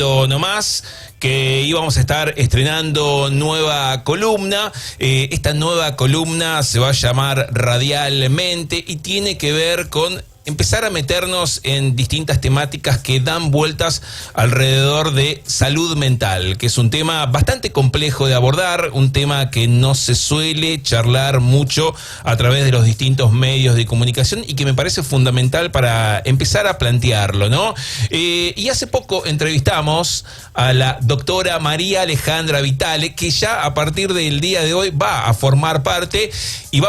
avisando nomás que íbamos a estar estrenando nueva columna. Esta nueva columna se va a llamar Radialmente y tiene que ver con empezar a meternos en distintas temáticas que dan vueltas alrededor de salud mental, que es un tema bastante complejo de abordar, un tema que no se suele charlar mucho a través de los distintos medios de comunicación y que me parece fundamental para empezar a plantearlo, ¿no? Y hace poco entrevistamos a la doctora María Alejandra Vitale, que ya a partir del día de hoy va a formar parte y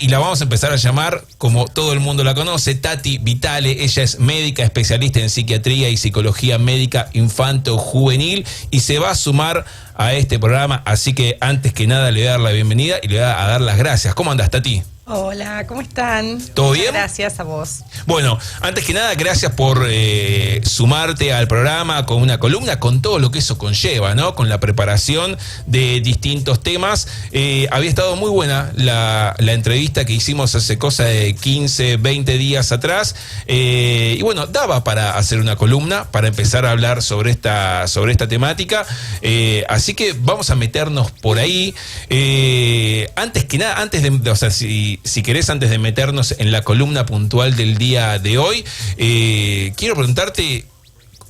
la vamos a empezar a llamar, como todo el mundo la conoce, Tati Vitale. Ella es médica especialista en psiquiatría y psicología médica infanto-juvenil y se va a sumar a este programa, así que antes que nada le voy a dar la bienvenida y le voy a dar las gracias. ¿Cómo andás, Tati? Hola, ¿cómo están? ¿Todo bien? Gracias a vos. Bueno, antes que nada, gracias por sumarte al programa con una columna, con todo lo que eso conlleva, ¿no? Con la preparación de distintos temas. Había estado muy buena la entrevista que hicimos hace cosa de 15, 20 días atrás. Y bueno, daba para hacer una columna, para empezar a hablar sobre esta temática. Así que vamos a meternos por ahí. Antes que nada, o sea, si querés, antes de meternos en la columna puntual del día de hoy, quiero preguntarte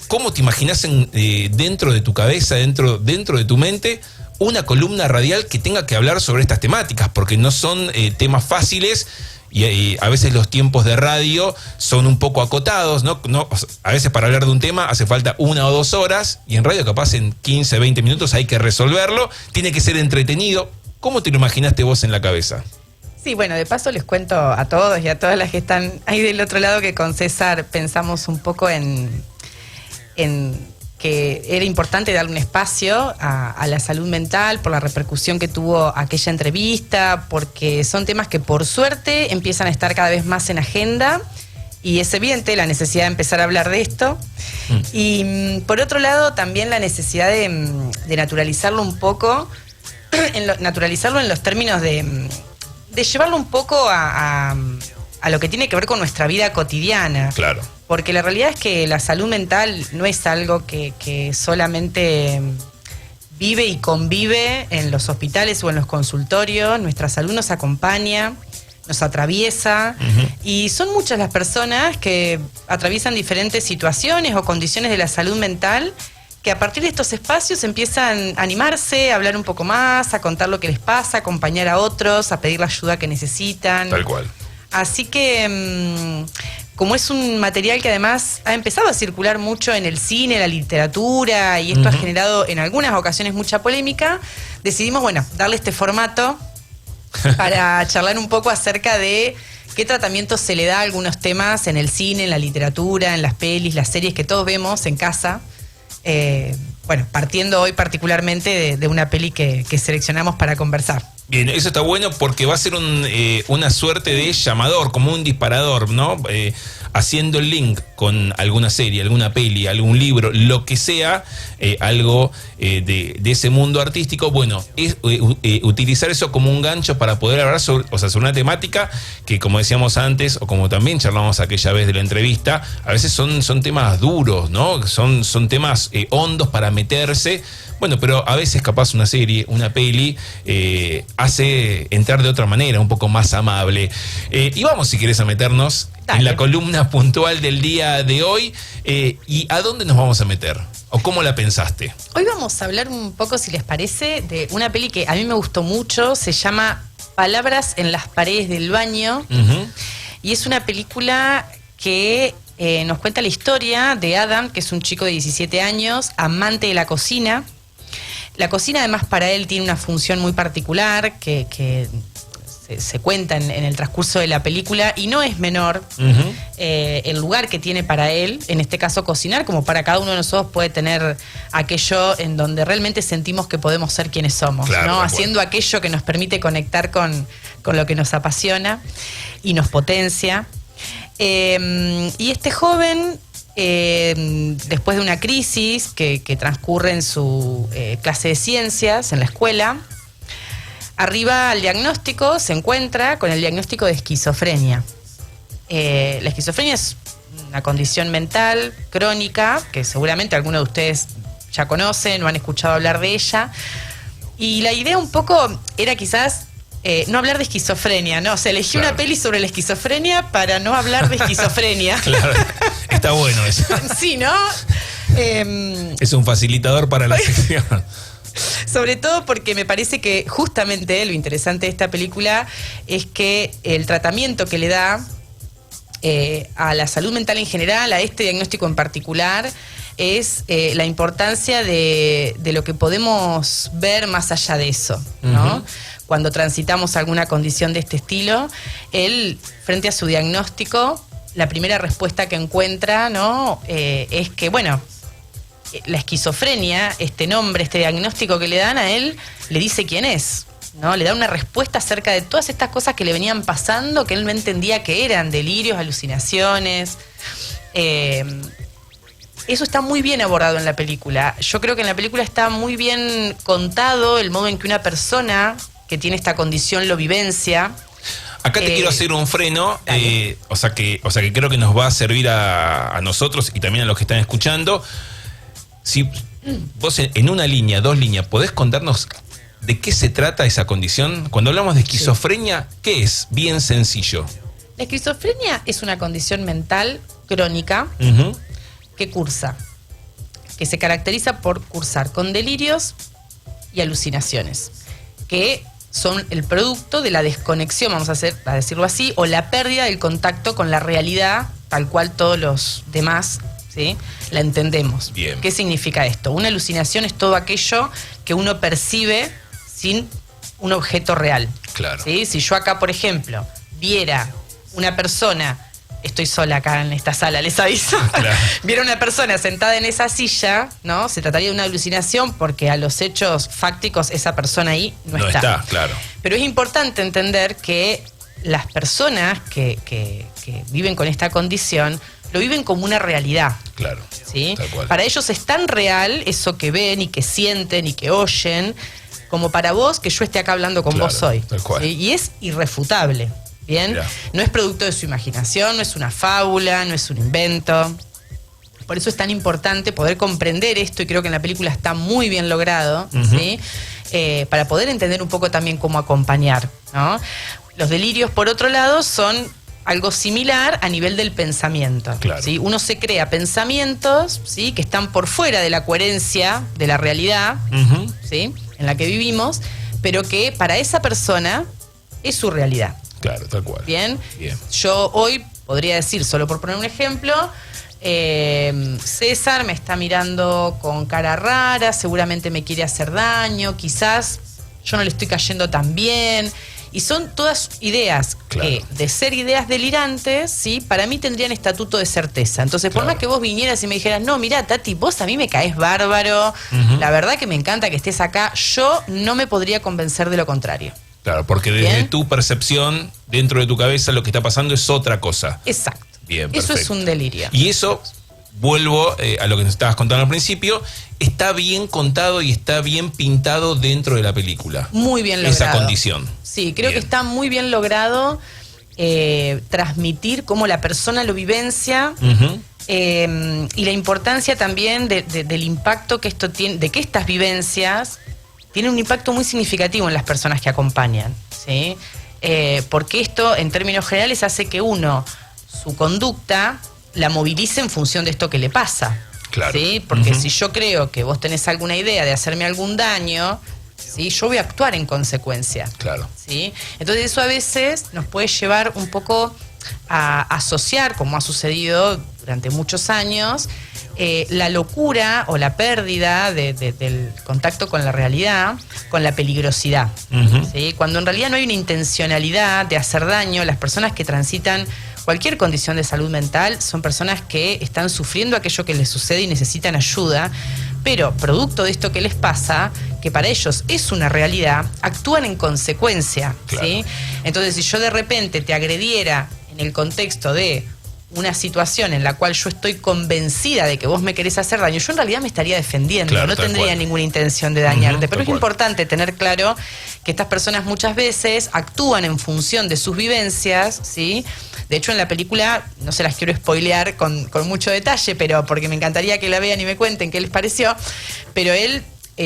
cómo te imaginás dentro de tu cabeza, dentro de tu mente, una columna radial que tenga que hablar sobre estas temáticas, porque no son temas fáciles y a veces los tiempos de radio son un poco acotados, ¿no? A veces para hablar de un tema hace falta 1 o 2 horas y en radio capaz en 15, 20 minutos hay que resolverlo, tiene que ser entretenido. ¿Cómo te lo imaginaste vos en la cabeza? Sí, bueno, de paso les cuento a todos y a todas las que están ahí del otro lado que con César pensamos un poco en que era importante darle un espacio a la salud mental por la repercusión que tuvo aquella entrevista, porque son temas que por suerte empiezan a estar cada vez más en agenda y es evidente la necesidad de empezar a hablar de esto. Y por otro lado también la necesidad de naturalizarlo un poco, naturalizarlo en los términos de llevarlo un poco a lo que tiene que ver con nuestra vida cotidiana. Claro. Porque la realidad es que la salud mental no es algo que solamente vive y convive en los hospitales o en los consultorios. Nuestra salud nos acompaña, nos atraviesa, y son muchas las personas que atraviesan diferentes situaciones o condiciones de la salud mental que a partir de estos espacios empiezan a animarse, a hablar un poco más, a contar lo que les pasa, a acompañar a otros, a pedir la ayuda que necesitan. Tal cual. Así que, como es un material que además ha empezado a circular mucho en el cine, la literatura, y esto ha generado en algunas ocasiones mucha polémica, decidimos, bueno, darle este formato para charlar un poco acerca de qué tratamiento se le da a algunos temas en el cine, en la literatura, en las pelis, las series que todos vemos en casa. Bueno, partiendo hoy particularmente de una peli que seleccionamos para conversar. Bien, eso está bueno porque va a ser una suerte de llamador, como un disparador, ¿no? Haciendo el link con alguna serie, alguna peli, algún libro, lo que sea, algo de ese mundo artístico. Bueno, es utilizar eso como un gancho para poder hablar sobre una temática que, como decíamos antes, o como también charlamos aquella vez de la entrevista, a veces son temas duros, ¿no? Son temas hondos para meterse. Bueno, pero a veces capaz una serie, una peli, hace entrar de otra manera, un poco más amable. Y vamos, si querés, a meternos en la columna puntual del día de hoy. ¿Y a dónde nos vamos a meter? ¿O cómo la pensaste? Hoy vamos a hablar un poco, si les parece, de una peli que a mí me gustó mucho. Se llama Palabras en las paredes del baño. Y es una película que nos cuenta la historia de Adam, que es un chico de 17 años, amante de la cocina. La cocina además para él tiene una función muy particular que se cuenta en el transcurso de la película y no es menor el lugar que tiene para él, en este caso cocinar, como para cada uno de nosotros puede tener aquello en donde realmente sentimos que podemos ser quienes somos, claro, ¿no? Haciendo aquello que nos permite conectar con lo que nos apasiona y nos potencia. Y este joven, después de una crisis que transcurre en su clase de ciencias en la escuela, arriba al diagnóstico, se encuentra con el diagnóstico de esquizofrenia. La esquizofrenia es una condición mental crónica, que seguramente algunos de ustedes ya conocen o han escuchado hablar de ella. Y la idea un poco era quizás no hablar de esquizofrenia, ¿no? O sea, elegí una peli sobre la esquizofrenia para no hablar de esquizofrenia. Claro, está bueno eso. Sí, ¿no? Es un facilitador para la sección. Sobre todo porque me parece que justamente lo interesante de esta película es que el tratamiento que le da a la salud mental en general, a este diagnóstico en particular, es la importancia de lo que podemos ver más allá de eso, ¿no? Uh-huh. Cuando transitamos alguna condición de este estilo, él, frente a su diagnóstico, la primera respuesta que encuentra, ¿no? Es que, bueno, la esquizofrenia, este nombre, este diagnóstico que le dan a él, le dice quién es, ¿no? Le da una respuesta acerca de todas estas cosas que le venían pasando, que él no entendía que eran delirios, alucinaciones. Eso está muy bien abordado en la película. Yo creo que en la película está muy bien contado el modo en que una persona que tiene esta condición lo vivencia. Acá te quiero hacer un freno, o sea que creo que nos va a servir a nosotros y también a los que están escuchando. Si vos en una línea, 2 líneas, ¿podés contarnos de qué se trata esa condición? Cuando hablamos de esquizofrenia, ¿qué es? Bien sencillo. La esquizofrenia es una condición mental crónica que cursa, que se caracteriza por cursar con delirios y alucinaciones, que son el producto de la desconexión, vamos a decirlo así, o la pérdida del contacto con la realidad, tal cual todos los demás, ¿sí?, la entendemos. Bien. ¿Qué significa esto? Una alucinación es todo aquello que uno percibe sin un objeto real. Claro. ¿Sí? Si yo acá, por ejemplo, viera una persona, estoy sola acá en esta sala, les aviso, claro, viera una persona sentada en esa silla, ¿no? Se trataría de una alucinación porque a los hechos fácticos esa persona ahí no está. Claro. Pero es importante entender que las personas que viven con esta condición lo viven como una realidad. Claro. ¿Sí? Tal cual. Para ellos es tan real eso que ven y que sienten y que oyen, como para vos que yo esté acá hablando con vos hoy. Tal cual. ¿Sí? Y es irrefutable. ¿Bien? Mirá. No es producto de su imaginación, no es una fábula, no es un invento. Por eso es tan importante poder comprender esto, y creo que en la película está muy bien logrado, ¿sí? Para poder entender un poco también cómo acompañar, ¿no? Los delirios, por otro lado, son algo similar a nivel del pensamiento. Claro. ¿Sí? Uno se crea pensamientos, ¿sí?, que están por fuera de la coherencia de la realidad, ¿sí?, en la que vivimos, pero que para esa persona es su realidad. Claro, tal cual. Bien. Yo hoy podría decir, solo por poner un ejemplo, César me está mirando con cara rara, seguramente me quiere hacer daño, quizás yo no le estoy cayendo tan bien. Y son todas ideas que, de ser ideas delirantes, ¿sí?, para mí tendrían estatuto de certeza. Entonces, por más que vos vinieras y me dijeras, no, mirá, Tati, vos a mí me caes bárbaro, la verdad que me encanta que estés acá, yo no me podría convencer de lo contrario. Claro, porque desde tu percepción, dentro de tu cabeza, lo que está pasando es otra cosa. Exacto. Bien, perfecto. Eso es un delirio. Y eso, vuelvo a lo que nos estabas contando al principio, está bien contado y está bien pintado dentro de la película. Muy bien logrado. Esa condición. Sí, creo que está muy bien logrado transmitir cómo la persona lo vivencia y la importancia también del impacto que esto tiene, de que estas vivencias tienen un impacto muy significativo en las personas que acompañan, ¿sí? Porque esto, en términos generales, hace que uno, su conducta, la movilice en función de esto que le pasa. Claro. ¿Sí? Porque si yo creo que vos tenés alguna idea de hacerme algún daño, ¿sí?, yo voy a actuar en consecuencia. Claro. ¿Sí? Entonces eso a veces nos puede llevar un poco a asociar, como ha sucedido durante muchos años, la locura o la pérdida del contacto con la realidad, con la peligrosidad. ¿Sí? Cuando en realidad no hay una intencionalidad de hacer daño, las personas que transitan cualquier condición de salud mental son personas que están sufriendo aquello que les sucede y necesitan ayuda, pero producto de esto que les pasa, que para ellos es una realidad, actúan en consecuencia. Claro. ¿Sí? Entonces, si yo de repente te agrediera en el contexto de una situación en la cual yo estoy convencida de que vos me querés hacer daño, yo en realidad me estaría defendiendo, claro, no tendría cual. ninguna intención de dañarte. Pero es cual. importante tener claro que estas personas muchas veces actúan en función de sus vivencias, ¿sí? De hecho, en la película, no se las quiero spoilear con mucho detalle, pero porque me encantaría que la vean y me cuenten qué les pareció, pero él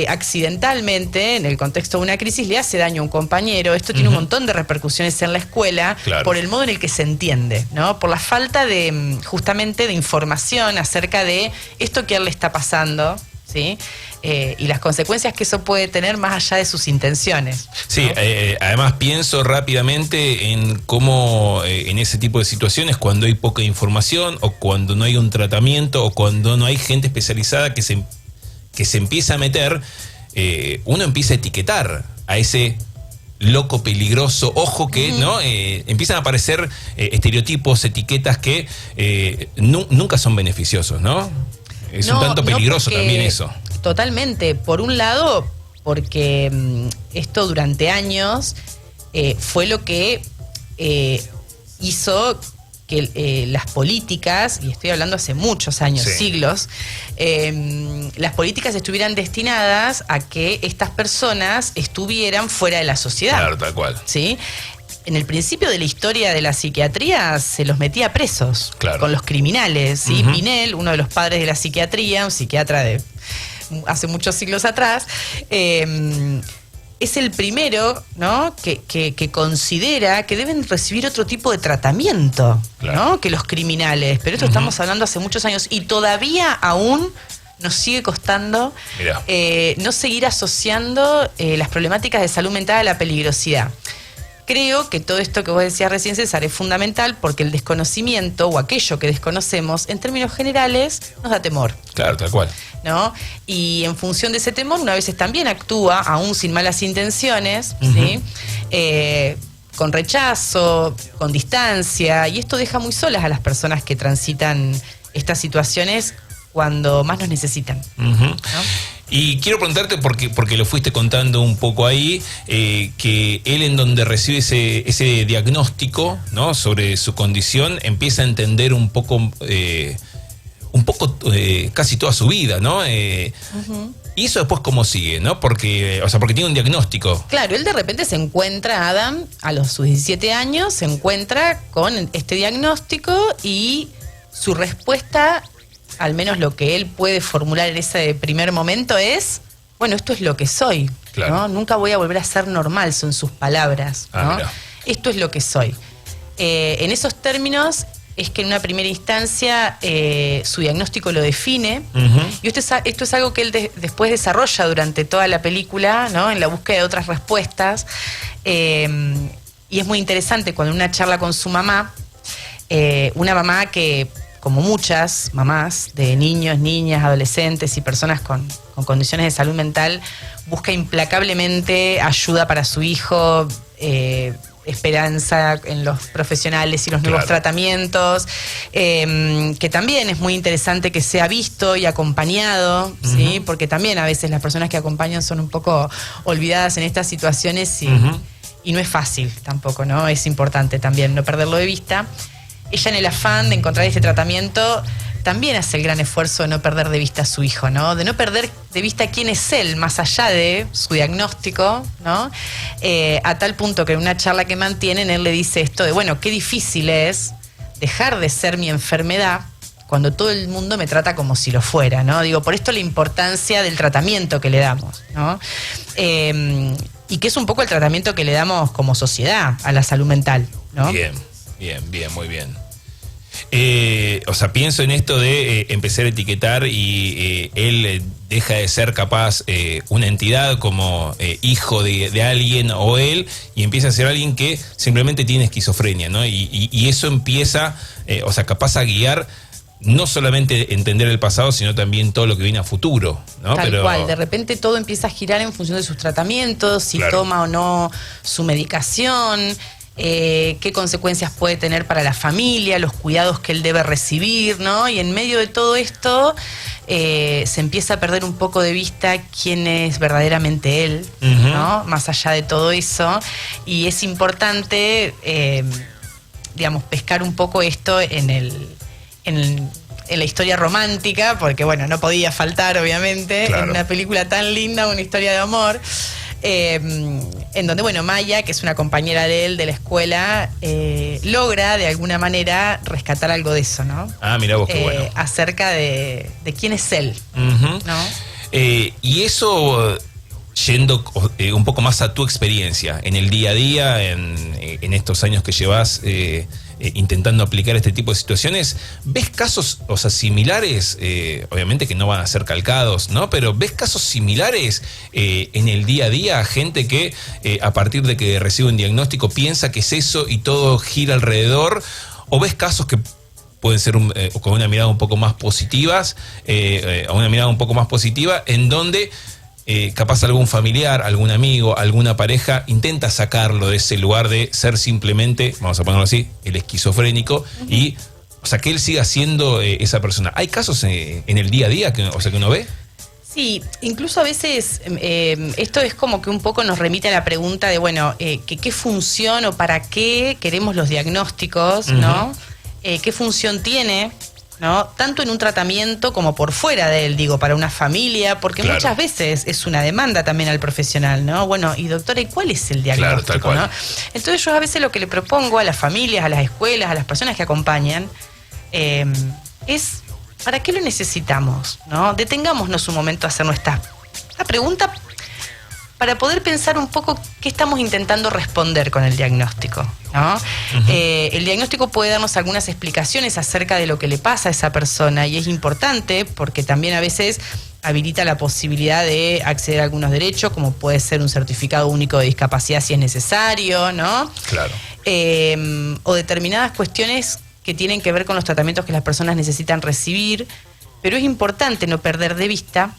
accidentalmente, en el contexto de una crisis, le hace daño a un compañero. Esto tiene un montón de repercusiones en la escuela, claro, por el modo en el que se entiende, ¿no? Por la falta de, justamente, de información acerca de esto que a él le está pasando, ¿sí? Y las consecuencias que eso puede tener más allá de sus intenciones, ¿no? Sí, además pienso rápidamente en cómo en ese tipo de situaciones, cuando hay poca información o cuando no hay un tratamiento o cuando no hay gente especializada que se empieza a meter, uno empieza a etiquetar a ese loco peligroso, ojo que, ¿no? Empiezan a aparecer estereotipos, etiquetas que nunca son beneficiosos, ¿no? Es un tanto peligroso también eso. Totalmente. Por un lado, porque esto durante años fue lo que hizo que las políticas, y estoy hablando hace muchos años, sí, siglos, las políticas estuvieran destinadas a que estas personas estuvieran fuera de la sociedad. Claro, tal cual. ¿Sí? En el principio de la historia de la psiquiatría se los metía presos, claro, con los criminales, ¿sí? Pinel, uno de los padres de la psiquiatría, un psiquiatra de hace muchos siglos atrás, es el primero, ¿no? que considera que deben recibir otro tipo de tratamiento, claro, ¿no? que los criminales. Pero esto estamos hablando hace muchos años y todavía aún nos sigue costando no seguir asociando las problemáticas de salud mental a la peligrosidad. Creo que todo esto que vos decías recién, César, es fundamental porque el desconocimiento o aquello que desconocemos, en términos generales, nos da temor. Claro, tal cual. ¿No? Y en función de ese temor, una veces también actúa, aún sin malas intenciones, ¿sí? Con rechazo, con distancia, y esto deja muy solas a las personas que transitan estas situaciones cuando más nos necesitan, ¿no? Y quiero preguntarte, porque lo fuiste contando un poco ahí, que él, en donde recibe ese diagnóstico, ¿no? sobre su condición, empieza a entender un poco casi toda su vida, ¿no? Y eso después cómo sigue, ¿no? Porque tiene un diagnóstico. Claro, él de repente se encuentra, Adam, sus 17 años, se encuentra con este diagnóstico y su respuesta, al menos lo que él puede formular en ese primer momento es, bueno, esto es lo que soy, claro, ¿no? Nunca voy a volver a ser normal, son sus palabras, ¿no? Esto es lo que soy. En esos términos es que en una primera instancia su diagnóstico lo define, y esto es algo que él después desarrolla durante toda la película, ¿no? En la búsqueda de otras respuestas, y es muy interesante cuando en una charla con su mamá, una mamá que, como muchas mamás de niños, niñas, adolescentes y personas con condiciones de salud mental, busca implacablemente ayuda para su hijo, esperanza en los profesionales y los nuevos tratamientos, que también es muy interesante que sea visto y acompañado, ¿sí? Porque también a veces las personas que acompañan son un poco olvidadas en estas situaciones y no es fácil tampoco, ¿no? Es importante también no perderlo de vista. Ella, en el afán de encontrar este tratamiento, también hace el gran esfuerzo de no perder de vista a su hijo, ¿no? De no perder de vista quién es él, más allá de su diagnóstico, ¿no? A tal punto que en una charla que mantienen, él le dice esto de, bueno, qué difícil es dejar de ser mi enfermedad cuando todo el mundo me trata como si lo fuera, ¿no? Digo, por esto la importancia del tratamiento que le damos, ¿no? Y que es un poco el tratamiento que le damos como sociedad a la salud mental, ¿no? Bien, muy bien. Pienso en esto de empezar a etiquetar y él deja de ser capaz una entidad como hijo de alguien o él, y empieza a ser alguien que simplemente tiene esquizofrenia, ¿no? Y eso empieza, capaz a guiar no solamente entender el pasado, sino también todo lo que viene a futuro, ¿no? Tal cual, de repente todo empieza a girar en función de sus tratamientos, si toma o no su medicación, qué consecuencias puede tener para la familia, los cuidados que él debe recibir, ¿no? Y en medio de todo esto se empieza a perder un poco de vista quién es verdaderamente él, ¿no? Más allá de todo eso. Y es importante digamos, pescar un poco esto en la historia romántica, porque bueno, no podía faltar obviamente, claro, en una película tan linda, una historia de amor, en donde, bueno, Maya, que es una compañera de él de la escuela, logra de alguna manera rescatar algo de eso, ¿no? Ah, mirá vos, qué bueno. Acerca de quién es él, ¿no? Y eso, yendo un poco más a tu experiencia en el día a día, en estos años que llevas intentando aplicar este tipo de situaciones, ¿ves casos, o sea, similares? Obviamente que no van a ser calcados, ¿no? Pero ¿ves casos similares en el día a día? Gente que a partir de que recibe un diagnóstico piensa que es eso y todo gira alrededor. ¿O ves casos que pueden ser con una mirada un poco más positivas, una mirada un poco más positiva, en donde capaz algún familiar, algún amigo, alguna pareja intenta sacarlo de ese lugar de ser simplemente, vamos a ponerlo así, el esquizofrénico, y, o sea, que él siga siendo esa persona? ¿Hay casos en el día a día que uno ve? Sí, incluso a veces esto es como que un poco nos remite a la pregunta de, bueno, ¿qué función o para qué queremos los diagnósticos, ¿no? ¿Qué función tiene, ¿no? Tanto en un tratamiento como por fuera de él, digo, para una familia, porque claro, muchas veces es una demanda también al profesional, ¿no? Bueno, y doctora, ¿y cuál es el diagnóstico? Claro, tal cual, ¿no? Entonces yo a veces lo que le propongo a las familias, a las escuelas, a las personas que acompañan, es ¿para qué lo necesitamos? ¿No? Detengámonos un momento a hacer nuestra pregunta para poder pensar un poco qué estamos intentando responder con el diagnóstico, ¿no? El diagnóstico puede darnos algunas explicaciones acerca de lo que le pasa a esa persona, y es importante porque también a veces habilita la posibilidad de acceder a algunos derechos, como puede ser un certificado único de discapacidad si es necesario, ¿no? Claro. O determinadas cuestiones que tienen que ver con los tratamientos que las personas necesitan recibir, pero es importante no perder de vista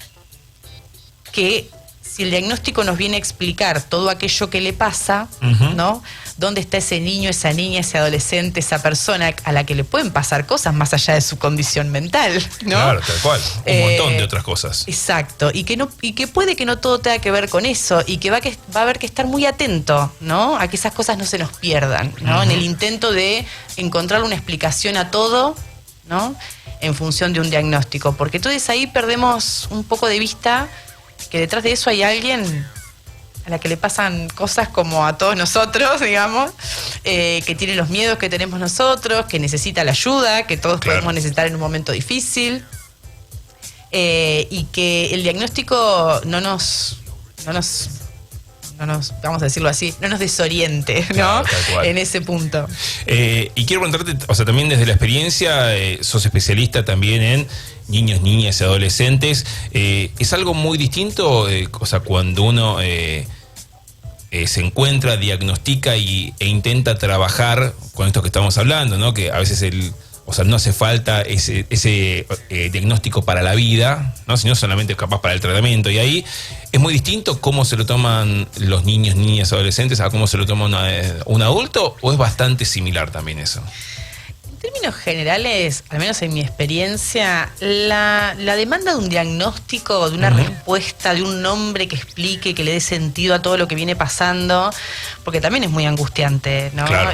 que si el diagnóstico nos viene a explicar todo aquello que le pasa, ¿no? ¿Dónde está ese niño, esa niña, ese adolescente, esa persona a la que le pueden pasar cosas más allá de su condición mental, ¿no? Claro, tal cual. Un montón de otras cosas. Exacto. Y que puede que no todo tenga que ver con eso, y que va a haber que estar muy atento, ¿no? A que esas cosas no se nos pierdan, ¿no? En el intento de encontrar una explicación a todo, ¿no? En función de un diagnóstico. Porque entonces ahí perdemos un poco de vista que detrás de eso hay alguien a la que le pasan cosas como a todos nosotros, digamos, que tiene los miedos que tenemos nosotros, que necesita la ayuda, que todos podemos necesitar en un momento difícil, y que el diagnóstico no nos, vamos a decirlo así, no nos desoriente, ¿no? Claro, en ese punto. Y quiero preguntarte, o sea, también desde la experiencia, sos especialista también en niños, niñas y adolescentes. ¿Es algo muy distinto, o sea, cuando uno se encuentra, diagnostica e intenta trabajar con esto que estamos hablando, ¿no? Que a veces o sea, no hace falta ese diagnóstico para la vida, ¿no? Sino solamente capaz para el tratamiento. Y ahí es muy distinto cómo se lo toman los niños, niñas, adolescentes a cómo se lo toma un adulto, ¿o es bastante similar también eso? En términos generales, al menos en mi experiencia, la demanda de un diagnóstico, de una respuesta, de un nombre que explique, que le dé sentido a todo lo que viene pasando, porque también es muy angustiante, ¿no? Claro.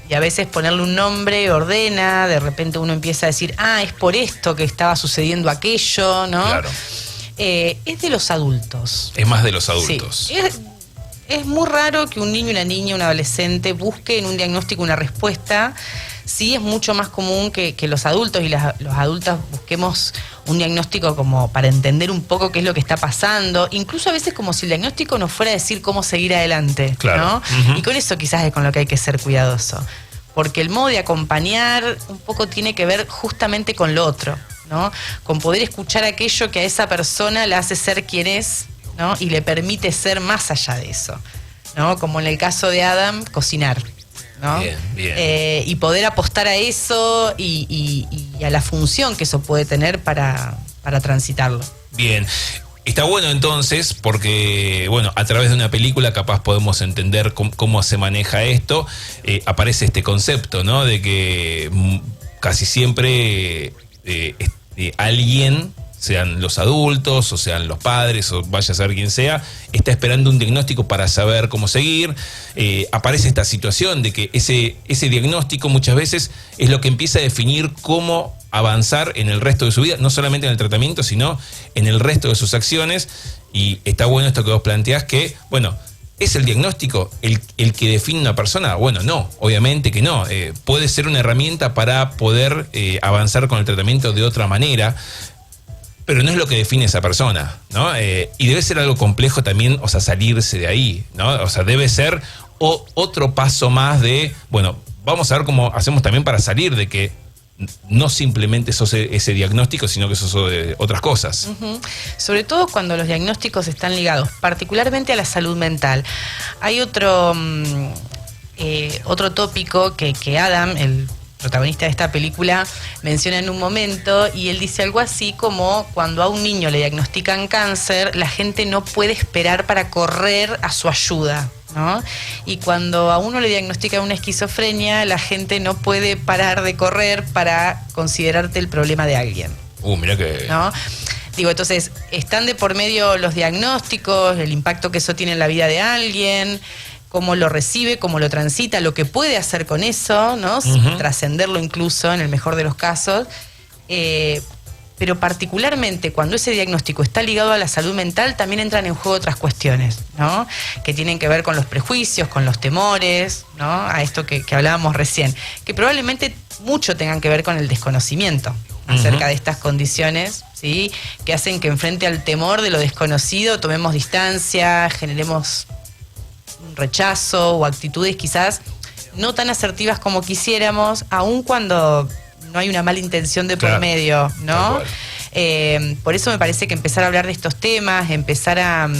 Y a veces ponerle un nombre ordena, de repente uno empieza a decir, es por esto que estaba sucediendo aquello, ¿no? Claro. Es de los adultos. Es más de los adultos. Sí. Es muy raro que un niño, una niña, un adolescente busque en un diagnóstico una respuesta. Sí, es mucho más común que los adultos y los adultos busquemos un diagnóstico como para entender un poco qué es lo que está pasando, incluso a veces como si el diagnóstico nos fuera a decir cómo seguir adelante, claro, ¿no? Y con eso quizás es con lo que hay que ser cuidadoso, porque el modo de acompañar un poco tiene que ver justamente con lo otro, ¿no? Con poder escuchar aquello que a esa persona la hace ser quien es, ¿no? Y le permite ser más allá de eso, ¿no? Como en el caso de Adam, cocinar, ¿no? Bien, bien. Y poder apostar a eso y a la función que eso puede tener para transitarlo. Bien. Está bueno entonces, porque bueno, a través de una película capaz podemos entender cómo se maneja esto. Aparece este concepto, ¿no? De que casi siempre alguien sean los adultos, o sean los padres, o vaya a ser quien sea, está esperando un diagnóstico para saber cómo seguir. Aparece esta situación de que ese diagnóstico muchas veces es lo que empieza a definir cómo avanzar en el resto de su vida, no solamente en el tratamiento, sino en el resto de sus acciones. Y está bueno esto que vos planteás, que, bueno, ¿es el diagnóstico el que define una persona? Bueno, no, obviamente que no. Puede ser una herramienta para poder avanzar con el tratamiento de otra manera, pero no es lo que define esa persona, ¿no? Y debe ser algo complejo también, o sea, salirse de ahí, ¿no? O sea, debe ser otro paso más de, bueno, vamos a ver cómo hacemos también para salir de que no simplemente sos ese diagnóstico, sino que sos otras cosas. Uh-huh. Sobre todo cuando los diagnósticos están ligados particularmente a la salud mental. Hay otro tópico que Adam, el protagonista de esta película, menciona en un momento, y él dice algo así como: cuando a un niño le diagnostican cáncer, la gente no puede esperar para correr a su ayuda, ¿no? Y cuando a uno le diagnostican una esquizofrenia, la gente no puede parar de correr para considerarte el problema de alguien. Mira que... ¿No? Digo, entonces, están de por medio los diagnósticos, el impacto que eso tiene en la vida de alguien, cómo lo recibe, cómo lo transita, lo que puede hacer con eso, ¿no? Uh-huh. Trascenderlo incluso, en el mejor de los casos. Pero particularmente cuando ese diagnóstico está ligado a la salud mental, también entran en juego otras cuestiones, ¿no? Que tienen que ver con los prejuicios, con los temores, ¿no? A esto que hablábamos recién, que probablemente mucho tengan que ver con el desconocimiento acerca de estas condiciones, ¿sí? Que hacen que frente al temor de lo desconocido tomemos distancia, generemos un rechazo o actitudes quizás no tan asertivas como quisiéramos, aun cuando no hay una mala intención de por medio, ¿no? Por eso me parece que empezar a hablar de estos temas, empezar a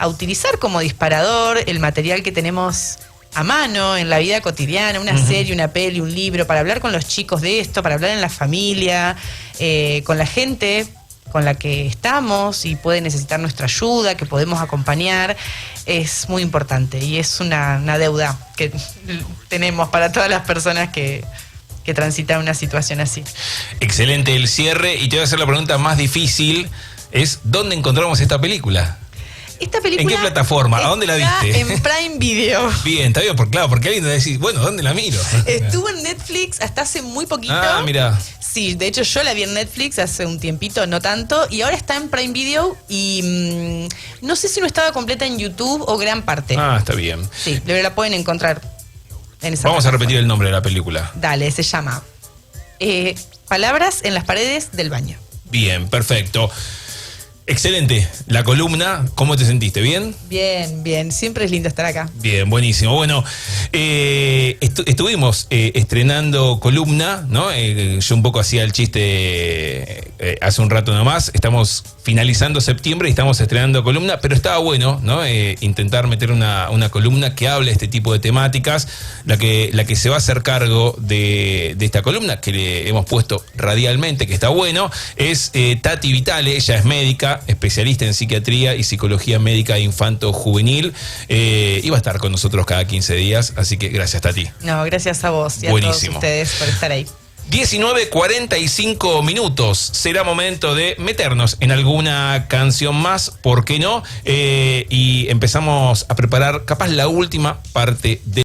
utilizar como disparador el material que tenemos a mano en la vida cotidiana, una serie, una peli, un libro, para hablar con los chicos de esto, para hablar en la familia, con la gente con la que estamos y puede necesitar nuestra ayuda, que podemos acompañar, es muy importante y es una deuda que tenemos para todas las personas que transitan una situación así. Excelente el cierre, y te voy a hacer la pregunta más difícil, es ¿dónde encontramos esta película? Esta película, ¿en qué plataforma? ¿A dónde la viste? En Prime Video. Bien, está bien, porque alguien va a decir, bueno, ¿dónde la miro? Estuvo en Netflix hasta hace muy poquito. Ah, mira. Sí, de hecho yo la vi en Netflix hace un tiempito, no tanto, y ahora está en Prime Video y no sé si no estaba completa en YouTube o gran parte. Ah, está bien. Sí, la pueden encontrar en esa Vamos plataforma. a repetir el nombre de la película. Dale, se llama Palabras en las paredes del baño. Bien, perfecto. Excelente. La columna, ¿cómo te sentiste? ¿Bien? Bien, bien. Siempre es lindo estar acá. Bien, buenísimo. Bueno, estuvimos estrenando columna, ¿no? Yo un poco hacía el chiste hace un rato nomás. Estamos finalizando septiembre y estamos estrenando columna, pero estaba bueno, ¿no? Intentar meter una columna que hable de este tipo de temáticas. La que se va a hacer cargo de esta columna, que le hemos puesto radialmente, que está bueno, es Tati Vitale. Ella es médica, especialista en psiquiatría y psicología médica infanto-juvenil. Iba a estar con nosotros cada 15 días, así que gracias, Tati. No, gracias a vos y buenísimo. A todos ustedes por estar ahí. 19:45 minutos. Será momento de meternos en alguna canción más, ¿por qué no? Y empezamos a preparar capaz la última parte de